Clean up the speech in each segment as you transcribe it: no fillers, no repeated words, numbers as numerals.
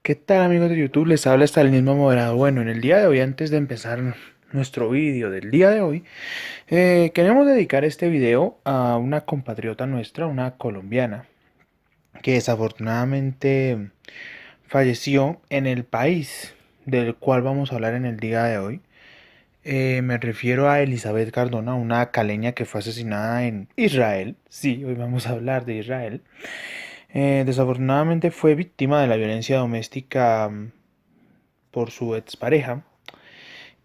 ¿Qué tal amigos de YouTube? Les habla hasta el mismo moderado. Bueno, en el día de hoy, antes de empezar nuestro vídeo del día de hoy, queremos dedicar este video a una compatriota nuestra, una colombiana, que desafortunadamente falleció en el país del cual vamos a hablar en el día de hoy. Me refiero a Elizabeth Cardona, una caleña que fue asesinada en Israel. Sí, hoy vamos a hablar de Israel. Desafortunadamente fue víctima de la violencia doméstica por su expareja.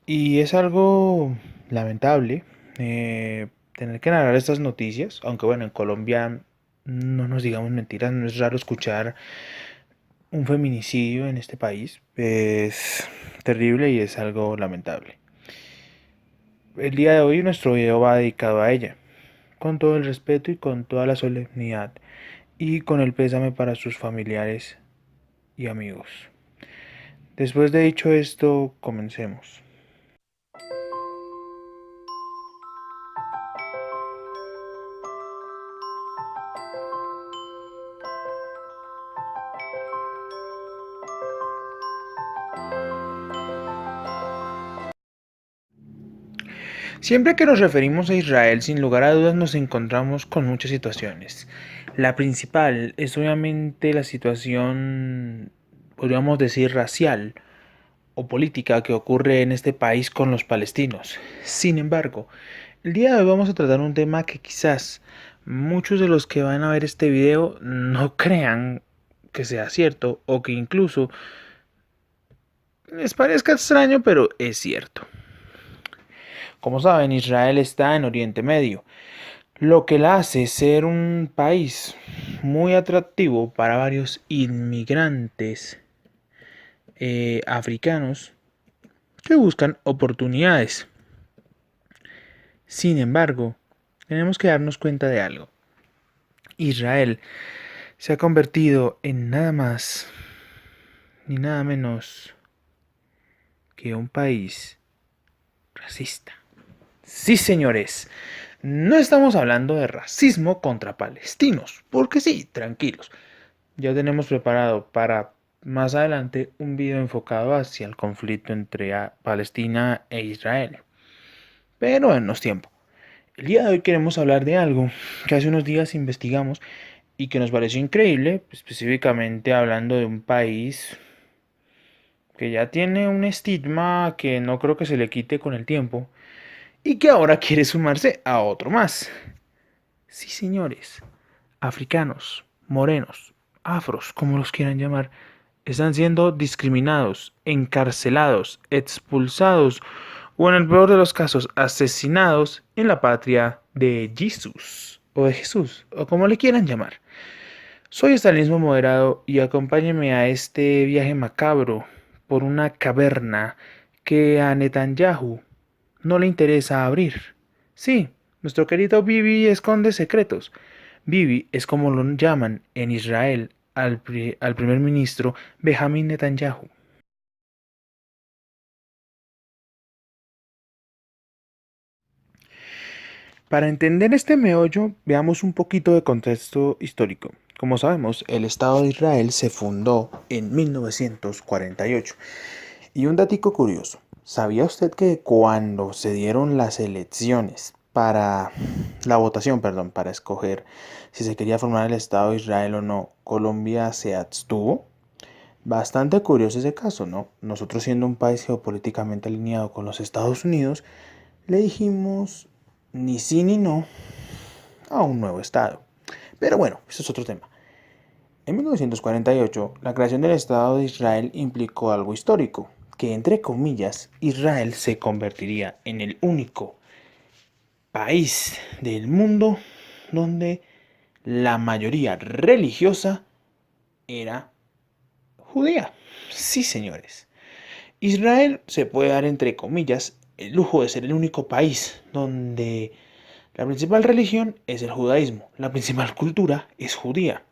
Y es algo lamentable tener que narrar estas noticias, aunque bueno, en Colombia no nos digamos mentiras, no es raro escuchar un feminicidio en este país. Es terrible y es algo lamentable. El día de hoy nuestro video va dedicado a ella, con todo el respeto y con toda la solemnidad, y con el pésame para sus familiares y amigos. Después de dicho esto, comencemos. Siempre que nos referimos a Israel, sin lugar a dudas nos encontramos con muchas situaciones. La principal es obviamente la situación, podríamos decir, racial o política que ocurre en este país con los palestinos. Sin embargo, el día de hoy vamos a tratar un tema que quizás muchos de los que van a ver este video no crean que sea cierto o que incluso les parezca extraño, pero es cierto. Como saben, Israel está en Oriente Medio, lo que la hace ser un país muy atractivo para varios inmigrantes africanos que buscan oportunidades. Sin embargo, tenemos que darnos cuenta de algo. Israel se ha convertido en nada más ni nada menos que un país racista. Sí, señores, no estamos hablando de racismo contra palestinos, porque sí, tranquilos. Ya tenemos preparado para más adelante un video enfocado hacia el conflicto entre Palestina e Israel. Pero en los tiempos. El día de hoy queremos hablar de algo que hace unos días investigamos y que nos pareció increíble, específicamente hablando de un país que ya tiene un estigma que no creo que se le quite con el tiempo y que ahora quiere sumarse a otro más. Sí, señores, africanos, morenos, afros, como los quieran llamar, están siendo discriminados, encarcelados, expulsados o en el peor de los casos asesinados en la patria de Jesús o de Jesús o como le quieran llamar. Soy estalinismo moderado y acompáñenme a este viaje macabro por una caverna que a Netanyahu no le interesa abrir. Sí, nuestro querido Bibi esconde secretos. Bibi es como lo llaman en Israel al primer ministro Benjamin Netanyahu. Para entender este meollo, veamos un poquito de contexto histórico. Como sabemos, el Estado de Israel se fundó en 1948. Y un datico curioso, ¿sabía usted que cuando se dieron las elecciones para la votación, perdón, para escoger si se quería formar el Estado de Israel o no, Colombia se abstuvo? Bastante curioso ese caso, ¿no? Nosotros siendo un país geopolíticamente alineado con los Estados Unidos, le dijimos ni sí ni no a un nuevo Estado. Pero bueno, eso es otro tema. En 1948, la creación del Estado de Israel implicó algo histórico, que entre comillas, Israel se convertiría en el único país del mundo donde la mayoría religiosa era judía. Sí, señores. Israel se puede dar entre comillas el lujo de ser el único país donde la principal religión es el judaísmo, la principal cultura es judía.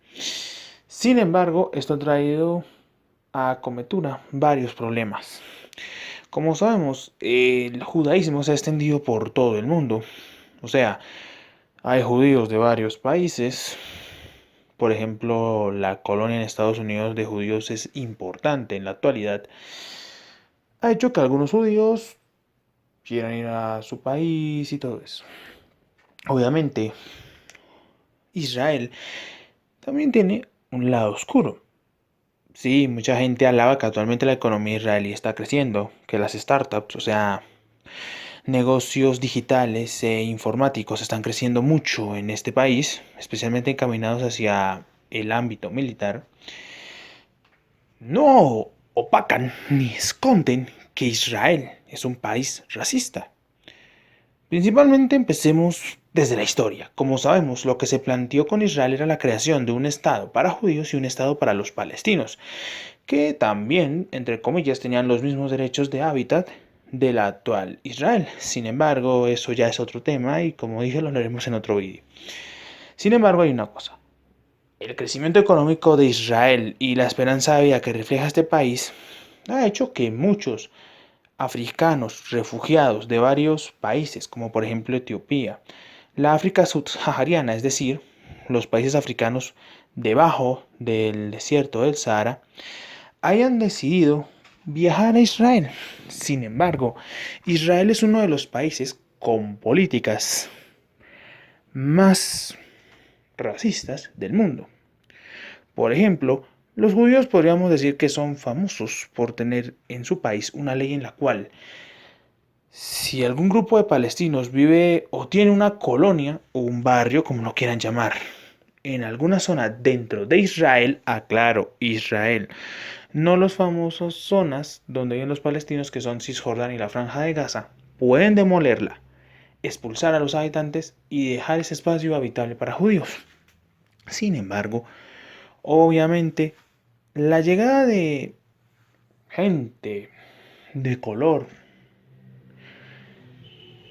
Sin embargo, esto ha traído a cometura varios problemas. Como sabemos, el judaísmo se ha extendido por todo el mundo. O sea, hay judíos de varios países, por ejemplo, la colonia en Estados Unidos de judíos es importante en la actualidad, ha hecho que algunos judíos quieran ir a su país y todo eso. Obviamente, Israel también tiene un lado oscuro. Sí, mucha gente alaba que actualmente la economía israelí está creciendo, que las startups, o sea, negocios digitales e informáticos están creciendo mucho en este país, especialmente encaminados hacia el ámbito militar. No opacan ni esconden que Israel es un país racista. Principalmente empecemos desde la historia. Como sabemos, lo que se planteó con Israel era la creación de un Estado para judíos y un Estado para los palestinos, que también, entre comillas, tenían los mismos derechos de hábitat de la actual Israel. Sin embargo, eso ya es otro tema y como dije lo hablaremos en otro vídeo. Sin embargo, hay una cosa. El crecimiento económico de Israel y la esperanza de vida que refleja este país ha hecho que muchos africanos refugiados de varios países, como por ejemplo Etiopía, la África subsahariana, es decir, los países africanos debajo del desierto del Sahara, hayan decidido viajar a Israel. Sin embargo, Israel es uno de los países con políticas más racistas del mundo. Por ejemplo, los judíos podríamos decir que son famosos por tener en su país una ley en la cual si algún grupo de palestinos vive o tiene una colonia o un barrio, como lo quieran llamar, en alguna zona dentro de Israel, aclaro, Israel, no los famosos zonas donde viven los palestinos que son Cisjordania y la Franja de Gaza, pueden demolerla, expulsar a los habitantes y dejar ese espacio habitable para judíos. Sin embargo, obviamente, la llegada de gente de color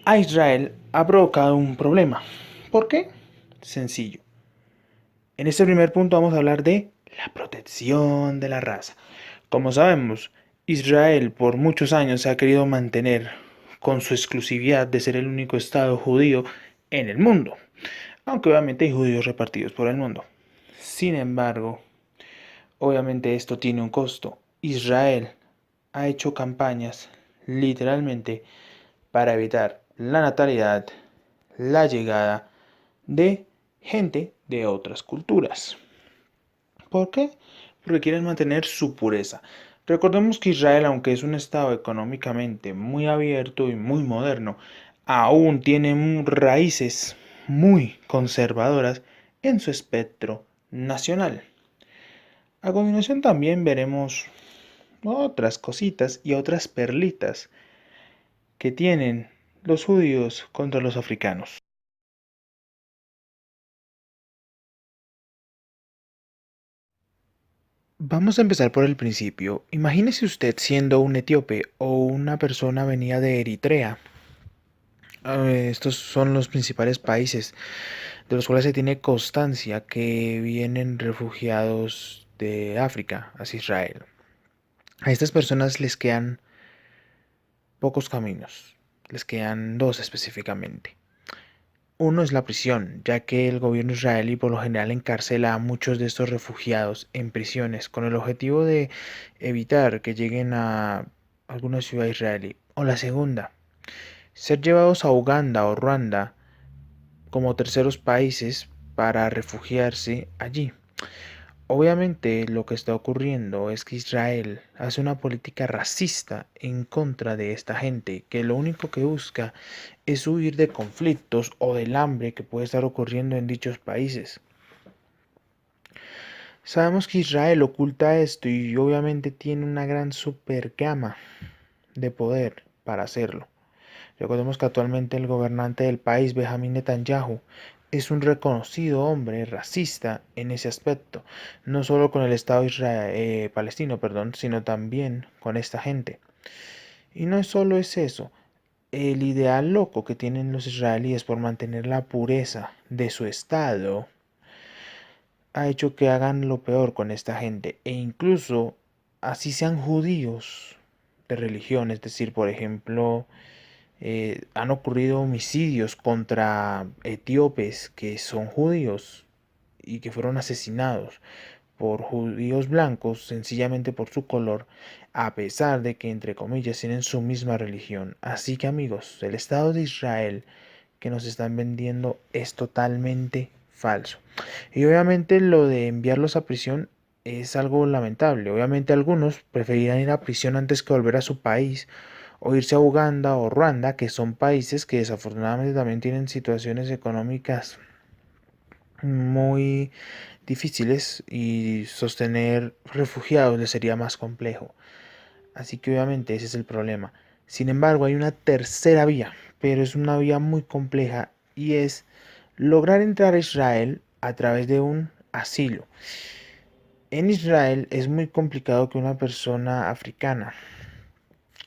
a Israel ha provocado un problema. ¿Por qué? Sencillo. En este primer punto vamos a hablar de la protección de la raza. Como sabemos, Israel por muchos años se ha querido mantener con su exclusividad de ser el único estado judío en el mundo, aunque obviamente hay judíos repartidos por el mundo. Sin embargo, obviamente esto tiene un costo. Israel ha hecho campañas literalmente para evitar la natalidad, la llegada de gente de otras culturas. ¿Por qué? Porque quieren mantener su pureza. Recordemos que Israel, aunque es un estado económicamente muy abierto y muy moderno, aún tiene raíces muy conservadoras en su espectro nacional. A continuación también veremos otras cositas y otras perlitas que tienen los judíos contra los africanos. Vamos a empezar por el principio. Imagínese usted siendo un etíope o una persona venida de Eritrea. Estos son los principales países de los cuales se tiene constancia que vienen refugiados de África hacia Israel. A estas personas les quedan pocos caminos, les quedan dos específicamente. Uno es la prisión, ya que el gobierno israelí por lo general encarcela a muchos de estos refugiados en prisiones con el objetivo de evitar que lleguen a alguna ciudad israelí. O la segunda, ser llevados a Uganda o Ruanda como terceros países para refugiarse allí. Obviamente lo que está ocurriendo es que Israel hace una política racista en contra de esta gente, que lo único que busca es huir de conflictos o del hambre que puede estar ocurriendo en dichos países. Sabemos que Israel oculta esto y obviamente tiene una gran supergama de poder para hacerlo. Recordemos que actualmente el gobernante del país, Benjamin Netanyahu, es un reconocido hombre racista en ese aspecto, no solo con el Estado palestino, sino también con esta gente. Y no solo es eso, el ideal loco que tienen los israelíes por mantener la pureza de su Estado ha hecho que hagan lo peor con esta gente, e incluso así sean judíos de religión, es decir, por ejemplo, han ocurrido homicidios contra etíopes que son judíos y que fueron asesinados por judíos blancos sencillamente por su color, a pesar de que entre comillas tienen su misma religión. Así que amigos, el Estado de Israel que nos están vendiendo es totalmente falso. Y obviamente lo de enviarlos a prisión es algo lamentable. Obviamente algunos preferirán ir a prisión antes que volver a su país o irse a Uganda o Ruanda, que son países que desafortunadamente también tienen situaciones económicas muy difíciles y sostener refugiados les sería más complejo. Así que obviamente ese es el problema. Sin embargo, hay una tercera vía, pero es una vía muy compleja y es lograr entrar a Israel a través de un asilo. En Israel es muy complicado que una persona africana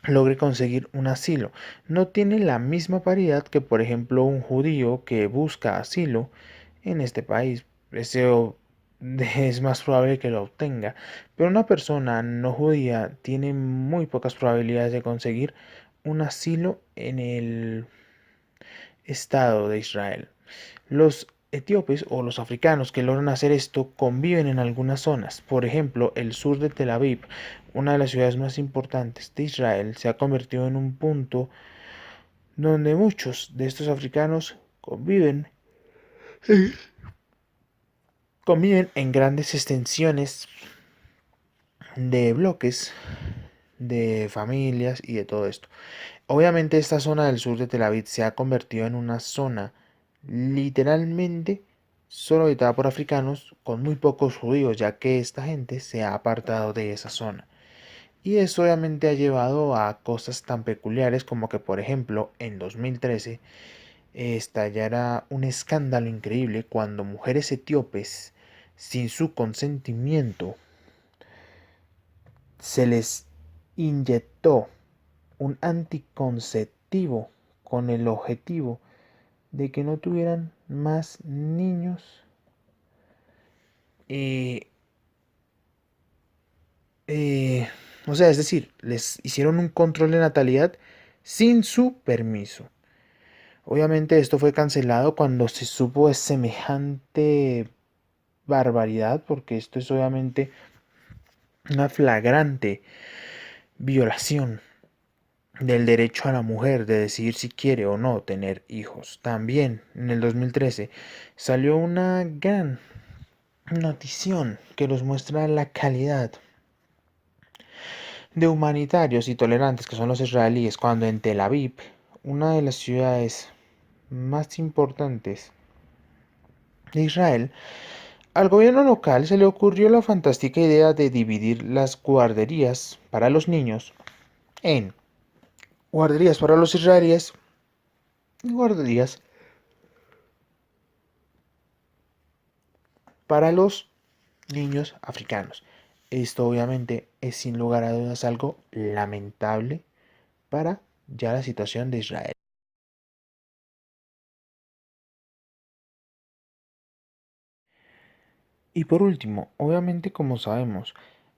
logre conseguir un asilo. No tiene la misma paridad que, por ejemplo, un judío que busca asilo en este país. Ese es más probable que lo obtenga. Pero una persona no judía tiene muy pocas probabilidades de conseguir un asilo en el Estado de Israel. Los etíopes o los africanos que logran hacer esto conviven en algunas zonas. Por ejemplo, el sur de Tel Aviv, una de las ciudades más importantes de Israel, se ha convertido en un punto donde muchos de estos africanos conviven en grandes extensiones de bloques, de familias y de todo esto. Obviamente esta zona del sur de Tel Aviv se ha convertido en una zona literalmente solo habitada por africanos con muy pocos judíos, ya que esta gente se ha apartado de esa zona. Y eso obviamente ha llevado a cosas tan peculiares como que, por ejemplo, en 2013 estallara un escándalo increíble cuando mujeres etíopes, sin su consentimiento, se les inyectó un anticonceptivo con el objetivo de que no tuvieran más niños. eh, eh, o sea, es decir, les hicieron un control de natalidad sin su permiso. Obviamente esto fue cancelado cuando se supo de semejante barbaridad, porque esto es obviamente una flagrante violación del derecho a la mujer de decidir si quiere o no tener hijos. También en el 2013 salió una gran notición que nos muestra la calidad de humanitarios y tolerantes que son los israelíes cuando en Tel Aviv, una de las ciudades más importantes de Israel, al gobierno local se le ocurrió la fantástica idea de dividir las guarderías para los niños en guarderías para los israelíes y guarderías para los niños africanos. Esto obviamente es sin lugar a dudas algo lamentable para ya la situación de Israel. Y por último, obviamente como sabemos,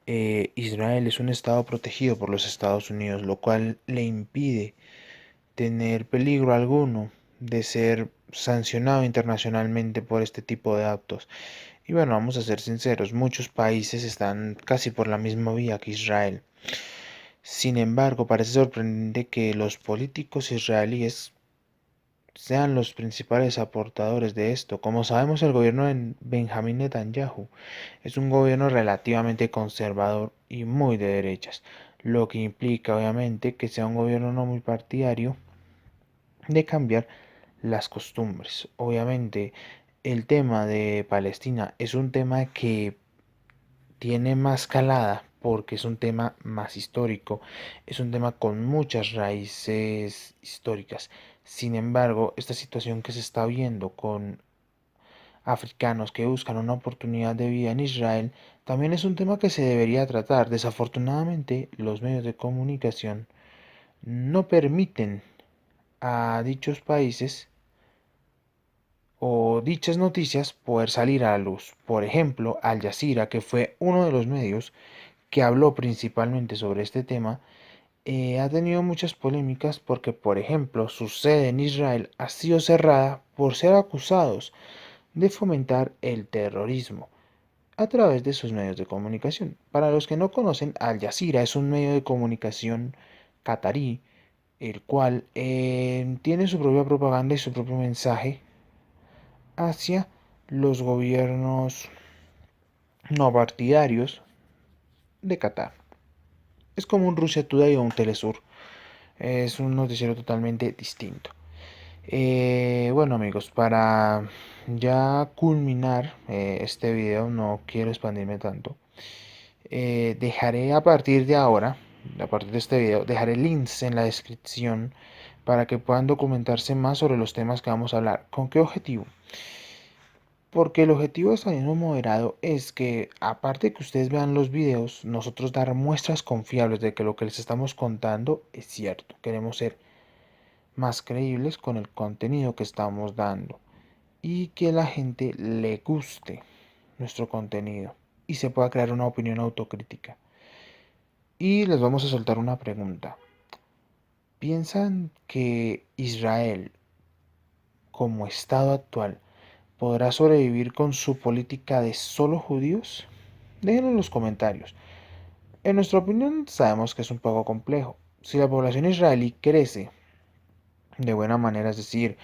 Israel es un estado protegido por los Estados Unidos, lo cual le impide tener peligro alguno de ser sancionado internacionalmente por este tipo de actos. Y bueno, vamos a ser sinceros, muchos países están casi por la misma vía que Israel. Sin embargo, parece sorprendente que los políticos israelíes sean los principales aportadores de esto. Como sabemos, el gobierno de Benjamín Netanyahu es un gobierno relativamente conservador y muy de derechas, lo que implica obviamente que sea un gobierno no muy partidario de cambiar las costumbres. Obviamente, el tema de Palestina es un tema que tiene más calada porque es un tema más histórico, es un tema con muchas raíces históricas. Sin embargo, esta situación que se está viendo con africanos que buscan una oportunidad de vida en Israel también es un tema que se debería tratar. Desafortunadamente, los medios de comunicación no permiten a dichos países o dichas noticias poder salir a la luz. Por ejemplo, Al Jazeera, que fue uno de los medios que habló principalmente sobre este tema, ha tenido muchas polémicas porque, por ejemplo, su sede en Israel ha sido cerrada por ser acusados de fomentar el terrorismo a través de sus medios de comunicación. Para los que no conocen, Al Jazeera es un medio de comunicación catarí, el cual tiene su propia propaganda y su propio mensaje hacia los gobiernos no partidarios de Qatar. Es como un Rusia Today o un Telesur. Es un noticiero totalmente distinto. Bueno amigos, para ya culminar este video, no quiero expandirme tanto. Dejaré a partir de ahora, a partir de este video, dejaré links en la descripción para que puedan documentarse más sobre los temas que vamos a hablar. ¿Con qué objetivo? Porque el objetivo de estalinismo moderado es que, aparte de que ustedes vean los videos, nosotros dar muestras confiables de que lo que les estamos contando es cierto. Queremos ser más creíbles con el contenido que estamos dando y que la gente le guste nuestro contenido y se pueda crear una opinión autocrítica. Y les vamos a soltar una pregunta. ¿Piensan que Israel, como Estado actual, podrá sobrevivir con su política de solo judíos? Déjenlo en los comentarios. En nuestra opinión sabemos que es un poco complejo. Si la población israelí crece de buena manera, es decir,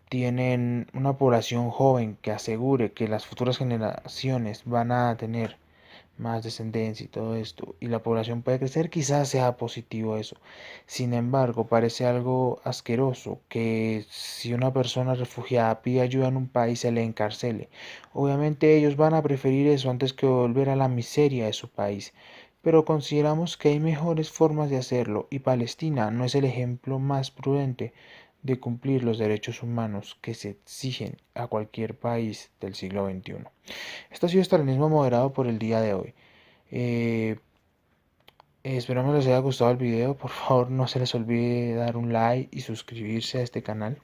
tienen una población joven que asegure que las futuras generaciones van a tener más descendencia y todo esto, y la población puede crecer, quizás sea positivo eso. Sin embargo, parece algo asqueroso que si una persona refugiada pide ayuda en un país se le encarcele. Obviamente ellos van a preferir eso antes que volver a la miseria de su país. Pero consideramos que hay mejores formas de hacerlo y Palestina no es el ejemplo más prudente de cumplir los derechos humanos que se exigen a cualquier país del siglo XXI. Esto ha sido estalinismo moderado por el día de hoy. Eh, Esperamos les haya gustado el video. Por favor, no se les olvide dar un like y suscribirse a este canal.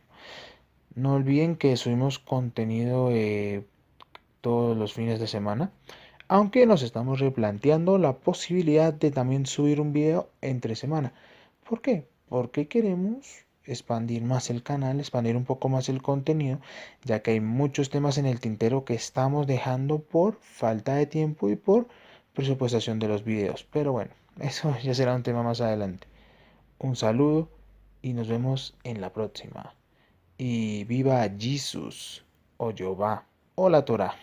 No olviden que subimos contenido todos los fines de semana. Aunque nos estamos replanteando la posibilidad de también subir un video entre semana. ¿Por qué? Porque queremos expandir más el canal, expandir un poco más el contenido, ya que hay muchos temas en el tintero que estamos dejando por falta de tiempo y por presupuestación de los videos. Pero bueno, eso ya será un tema más adelante. Un saludo y nos vemos en la próxima. Y viva Jesús o Jehová o la Torah.